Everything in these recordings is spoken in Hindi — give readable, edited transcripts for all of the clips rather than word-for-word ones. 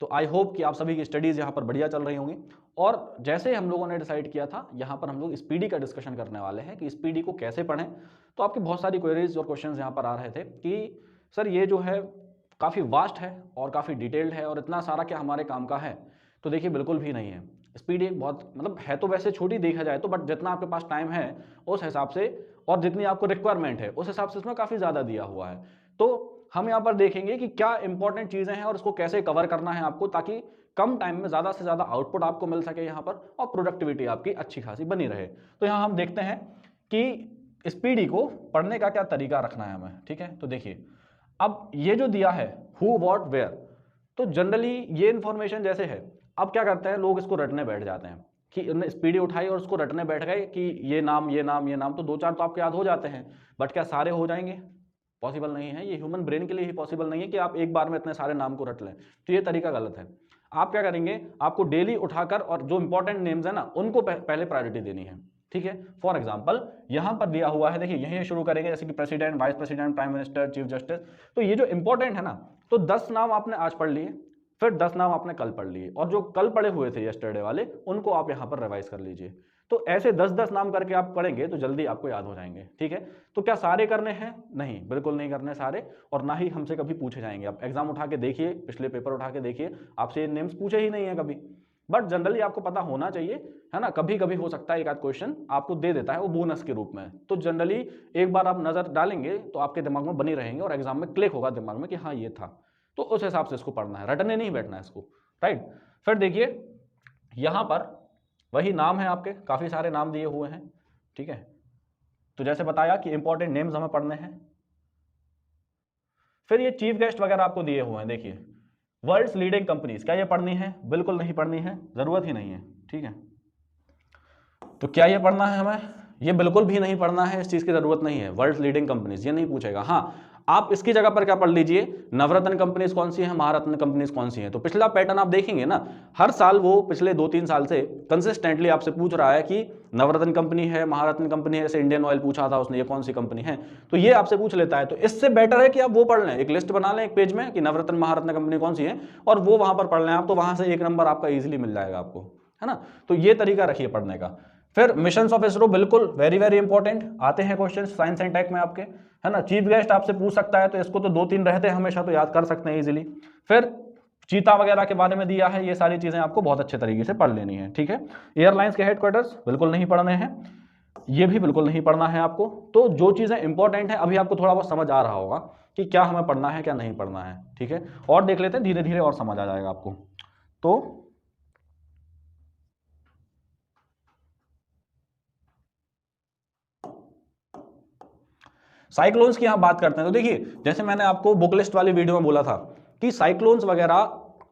तो आई होप कि आप सभी की स्टडीज़ यहाँ पर बढ़िया चल रही होंगी। और जैसे हम लोगों ने डिसाइड किया था, यहाँ पर हम लोग स्पीडी का डिस्कशन करने वाले हैं कि स्पीडी को कैसे पढ़ें। तो आपकी बहुत सारी क्वेरीज और क्वेश्चंस यहाँ पर आ रहे थे कि सर ये जो है काफ़ी वास्ट है और काफ़ी डिटेल्ड है और इतना सारा क्या हमारे काम का है। तो देखिए बिल्कुल भी नहीं है। स्पीडी एक बहुत मतलब है तो वैसे छोटी देखा जाए तो, बट जितना आपके पास टाइम है उस हिसाब से और जितनी आपको रिक्वायरमेंट है उस हिसाब से इसमें काफ़ी ज़्यादा दिया हुआ है। तो हम यहाँ पर देखेंगे कि क्या इंपॉर्टेंट चीज़ें हैं और इसको कैसे कवर करना है आपको, ताकि कम टाइम में ज़्यादा से ज़्यादा आउटपुट आपको मिल सके यहाँ पर और प्रोडक्टिविटी आपकी अच्छी खासी बनी रहे। तो यहाँ हम देखते हैं कि स्पीडी को पढ़ने का क्या तरीका रखना है हमें। ठीक है, तो देखिए अब ये जो दिया है हु व्हाट वेयर, तो जनरली ये इन्फॉर्मेशन जैसे है, अब क्या करते हैं लोग इसको रटने बैठ जाते हैं कि इन्होंने स्पीडी उठाई और उसको रटने बैठ गए कि ये नाम ये नाम ये नाम, तो दो चार तो आपको याद हो जाते हैं, बट क्या सारे हो जाएंगे? पॉसिबल नहीं है। ये ह्यूमन ब्रेन के लिए ही पॉसिबल नहीं है कि आप एक बार में इतने सारे नाम को रट लें। तो ये तरीका गलत है। आप क्या करेंगे, आपको डेली उठाकर और जो इंपॉर्टेंट नेम्स है ना उनको पहले प्रायोरिटी देनी है। ठीक है, फॉर एग्जाम्पल यहां पर दिया हुआ है, देखिए यहीं शुरू करेंगे जैसे कि president, vice president, prime minister, chief justice. तो ये जो इंपॉर्टेंट है ना, तो 10 नाम आपने आज पढ़ लिए, फिर 10 नाम आपने कल पढ़ लिए, और जो कल पढ़े हुए थे यस्टरडे वाले उनको आप यहां पर रिवाइज कर लीजिए। तो ऐसे 10-10 नाम करके आप पढ़ेंगे तो जल्दी आपको याद हो जाएंगे। ठीक है, तो क्या सारे करने हैं? नहीं, बिल्कुल नहीं करने सारे, और ना ही हमसे कभी पूछे जाएंगे। आप एग्जाम उठा के देखिए, पिछले पेपर उठा के देखिए, आपसे ये नेम्स पूछे ही नहीं है कभी। बट जनरली आपको पता होना चाहिए, है ना। कभी कभी हो सकता है एक आध क्वेश्चन आपको दे देता है वो बोनस के रूप में, तो जनरली एक बार आप नजर डालेंगे तो आपके दिमाग में बनी रहेंगे और एग्जाम में क्लिक होगा दिमाग में कि हाँ ये था। तो उस हिसाब से इसको पढ़ना है, रटने नहीं बैठना है इसको, राइट। फिर देखिए यहां पर वही नाम है, आपके काफी सारे नाम दिए हुए हैं। ठीक है, तो जैसे बताया कि इंपॉर्टेंट नेम्स हमें पढ़ने हैं। फिर ये चीफ गेस्ट वगैरह आपको दिए हुए हैं। देखिए वर्ल्ड्स लीडिंग कंपनीज, क्या ये पढ़नी है? बिल्कुल नहीं पढ़नी है, जरूरत ही नहीं है। ठीक है, तो क्या ये पढ़ना है हमें? ये बिल्कुल भी नहीं पढ़ना है, इस चीज की जरूरत नहीं है। वर्ल्ड्स लीडिंग कंपनीज ये नहीं पूछेगा। हाँ, आप इसकी जगह पर क्या पढ़ लीजिए, नवरत्न कंपनीज कौन सी है, महारत्न कंपनीज कौन सी है। तो पिछला पैटर्न आप देखेंगे ना, हर साल वो पिछले 2-3 साल से कंसिस्टेंटली आपसे पूछ रहा है कि नवरत्न कंपनी है, महारत्न कंपनी है। जैसे इंडियन ऑयल पूछा था उसने, ये कौन सी कंपनी है, तो ये आपसे पूछ लेता है। तो इससे बेटर है कि आप वो पढ़ लें, एक लिस्ट बना लें एक पेज में कि नवरत्न महारत्न कंपनी कौन सी है, और वो वहां पर पढ़ लें आप, तो वहां से 1 नंबर आपका इजिली मिल जाएगा आपको, है ना। तो ये तरीका रखिए पढ़ने का। फिर मिशन ऑफ इसरो, बिल्कुल वेरी वेरी इंपॉर्टेंट, आते हैं क्वेश्चन साइंस एंड टेक में आपके, है ना। चीफ गेस्ट आपसे पूछ सकता है, तो इसको तो 2-3 रहते हैं हमेशा, तो याद कर सकते हैं इजीली। फिर चीता वगैरह के बारे में दिया है, ये सारी चीजें आपको बहुत अच्छे तरीके से पढ़ लेनी है। ठीक है, एयरलाइंस के हेडक्वार्टर्स बिल्कुल नहीं पढ़ने हैं, ये भी बिल्कुल नहीं पढ़ना है आपको। तो जो चीजें इंपॉर्टेंट है अभी आपको थोड़ा बहुत समझ आ रहा होगा कि क्या हमें पढ़ना है क्या नहीं पढ़ना है। ठीक है, और देख लेते हैं, धीरे धीरे और समझ आ जाएगा आपको। तो साइक्लोन्स की यहां बात करते हैं। तो देखिए जैसे मैंने आपको बुक लिस्ट वाली वीडियो में बोला था कि साइक्लोन्स वगैरह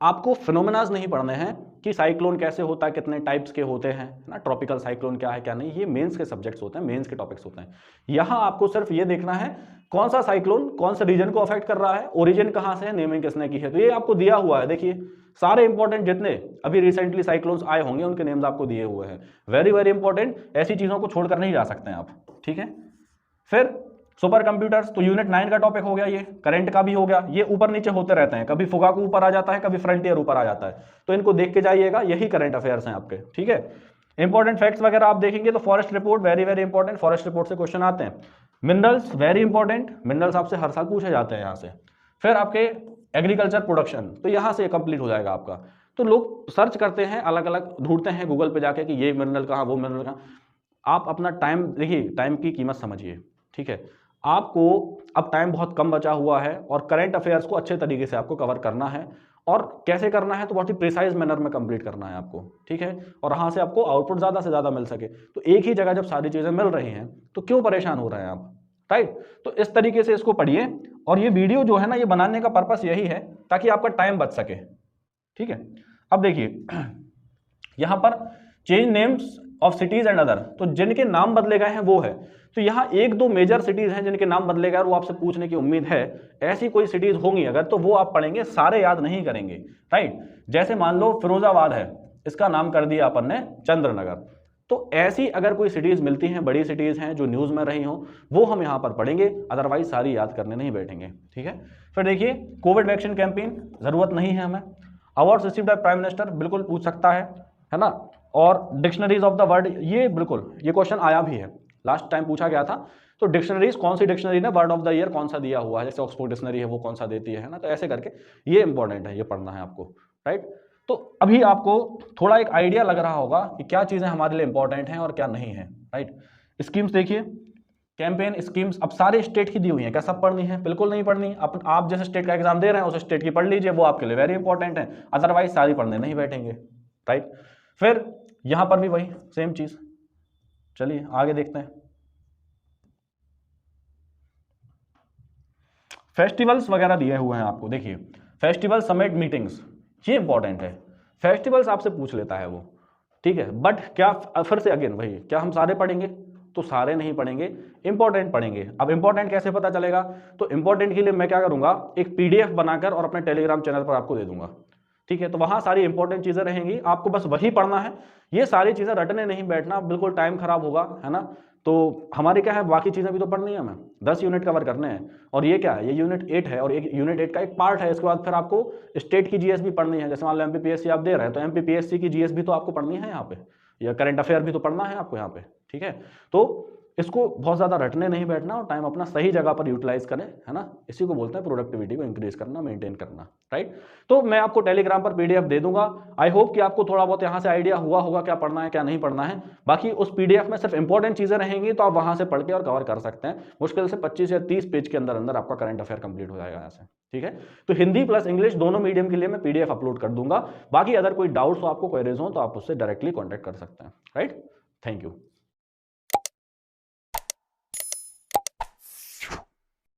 आपको फिनोमेनाज नहीं पढ़ने हैं कि साइक्लोन कैसे होता है, कितने टाइप्स के होते हैं ना, ट्रॉपिकल साइक्लोन क्या है क्या नहीं, ये मेंस के सब्जेक्ट्स होते हैं, मेंस के टॉपिक्स होते हैं। यहां आपको सिर्फ ये देखना है कौन सा साइक्लोन कौन सा रीजन को अफेक्ट कर रहा है, ओरिजिन कहां से है, नेमिंग किसने की है। तो ये आपको दिया हुआ है, देखिए सारे इंपॉर्टेंट जितने अभी रिसेंटली साइक्लोन्स आए होंगे उनके नेम्स आपको दिए हुए हैं। वेरी वेरी इंपॉर्टेंट, ऐसी चीजों को छोड़कर नहीं जा सकते हैं आप। ठीक है, फिर सुपर कंप्यूटर्स, तो यूनिट 9 का टॉपिक हो गया, ये करंट का भी हो गया। ये ऊपर नीचे होते रहते हैं, कभी फुगाकू ऊपर आ जाता है, कभी फ्रंटियर ऊपर आ जाता है, तो इनको देख के जाइएगा, यही करंट अफेयर्स हैं आपके। ठीक है, इंपॉर्टेंट फैक्ट्स वगैरह आप देखेंगे तो forest report very very important, forest report से क्वेश्चन आते हैं। मिनरल्स वेरी इंपॉर्टेंट, मिनरल्स आपसे हर साल पूछे जाते हैं यहाँ से। फिर आपके एग्रीकल्चर प्रोडक्शन, तो यहाँ से कंप्लीट हो जाएगा आपका। तो लोग सर्च करते हैं, अलग अलग ढूंढते हैं गूगल पे जाके कि ये मिनरल कहाँ, वो मिनरल कहाँ। आप अपना टाइम देखिए, टाइम की कीमत समझिए। ठीक है, आपको अब टाइम बहुत कम बचा हुआ है और करंट अफेयर्स को अच्छे तरीके से आपको कवर करना है, और कैसे करना है तो बहुत ही प्रिसाइज मैनर में कंप्लीट करना है आपको। ठीक है, और वहां से आपको आउटपुट ज्यादा से ज्यादा मिल सके। तो एक ही जगह जब सारी चीजें मिल रही हैं तो क्यों परेशान हो रहे हैं आप, राइट। तो इस तरीके से इसको पढ़िए, और ये वीडियो जो है ना, ये बनाने का पर्पस यही है ताकि आपका टाइम बच सके। ठीक है, अब देखिए यहां पर change names of cities and other, तो जिनके नाम बदले गए हैं वो है। तो यहाँ 1-2 मेजर सिटीज हैं जिनके नाम बदले गए, वो आपसे पूछने की उम्मीद है। ऐसी कोई सिटीज होंगी अगर, तो वो आप पढ़ेंगे, सारे याद नहीं करेंगे, राइट। जैसे मान लो फिरोजाबाद है, इसका नाम कर दिया अपन ने चंद्रनगर। तो ऐसी अगर कोई सिटीज मिलती हैं, बड़ी सिटीज हैं जो न्यूज में रही हो, वो हम यहाँ पर पढ़ेंगे, अदरवाइज सारी याद करने नहीं बैठेंगे। ठीक है, फिर देखिए कोविड वैक्सीन कैंपेन, जरूरत नहीं है हमें। Awards received by prime minister बिल्कुल पूछ सकता है ना। और डिक्शनरीज ऑफ द वर्ड, ये बिल्कुल ये क्वेश्चन आया भी है, लास्ट टाइम पूछा गया था। तो डिक्शनरीज, कौन सी डिक्शनरी ने वर्ड ऑफ द ईयर कौन सा दिया हुआ है, जैसे ऑक्सफोर्ड डिक्शनरी है वो कौन सा देती है ना, तो ऐसे करके ये इंपॉर्टेंट है, ये पढ़ना है आपको, राइट। तो अभी आपको थोड़ा एक आइडिया लग रहा होगा कि क्या चीजें हमारे लिए इंपॉर्टेंट हैं और क्या नहीं है, राइट। स्कीम्स देखिए, कैंपेन स्कीम्स अब सारे स्टेट की दी हुई हैं, क्या सब पढ़नी है? बिल्कुल नहीं पढ़नी। आप जैसे स्टेट का एग्जाम दे रहे हैं उस स्टेट की पढ़ लीजिए, वो आपके लिए वेरी इंपॉर्टेंट है, अदरवाइज सारी पढ़ने नहीं बैठेंगे, राइट। फिर यहां पर भी वही सेम चीज, चलिए आगे देखते हैं। फेस्टिवल्स वगैरह दिए हुए हैं आपको, देखिए फेस्टिवल समिट मीटिंग्स, ये इंपॉर्टेंट है। फेस्टिवल्स आपसे पूछ लेता है वो, ठीक है, बट क्या फिर से अगेन वही, क्या हम सारे पढ़ेंगे? तो सारे नहीं पढ़ेंगे, इंपॉर्टेंट पढ़ेंगे। अब इंपॉर्टेंट कैसे पता चलेगा? तो इंपॉर्टेंट के लिए मैं क्या करूंगा, एक पीडीएफ बनाकर और अपने टेलीग्राम चैनल पर आपको दे दूंगा, ठीक है। तो वहां सारी इंपॉर्टेंट चीजें रहेंगी, आपको बस वही पढ़ना है, ये सारी चीजें रटने नहीं बैठना, बिल्कुल टाइम खराब होगा, है ना। तो हमारे क्या है, बाकी चीजें भी तो पढ़नी है हमें, 10 यूनिट कवर करने हैं, और ये क्या है, ये यूनिट 8 है, और एक यूनिट 8 का एक पार्ट है। इसके बाद फिर आपको स्टेट की जीएस भी पढ़नी है, जैसे मान लो एमपीपीएससी आप दे रहे हैं तो एमपीपीएससी की जीएस भी तो आपको पढ़नी है यहाँ पे, या करंट अफेयर भी तो पढ़ना है आपको यहाँ पे, ठीक है। तो इसको बहुत ज्यादा रटने नहीं बैठना और टाइम अपना सही जगह पर यूटिलाइज करें, है ना। इसी को बोलते हैं प्रोडक्टिविटी को इंक्रीज करना, मेंटेन करना, राइट। तो मैं आपको टेलीग्राम पर पीडीएफ दे दूंगा। आई होप कि आपको थोड़ा बहुत यहाँ से आइडिया हुआ होगा क्या पढ़ना है क्या नहीं पढ़ना है। बाकी उस पीडीएफ में सिर्फ इंपॉर्टेंट चीजें रहेंगी, तो आप वहां से पढ़ के और कवर कर सकते हैं। मुश्किल से 25 या 30 पेज के अंदर अंदर आपका करंट अफेयर कंप्लीट हो जाएगा यहाँ से, ठीक है। तो हिंदी प्लस इंग्लिश दोनों मीडियम के लिए मैं पीडीएफ अपलोड कर दूंगा। बाकी अगर कोई डाउट्स हो, आपको क्वेरीज हो, तो आप उससे डायरेक्टली कॉन्टैक्ट कर सकते हैं, राइट। Thank you.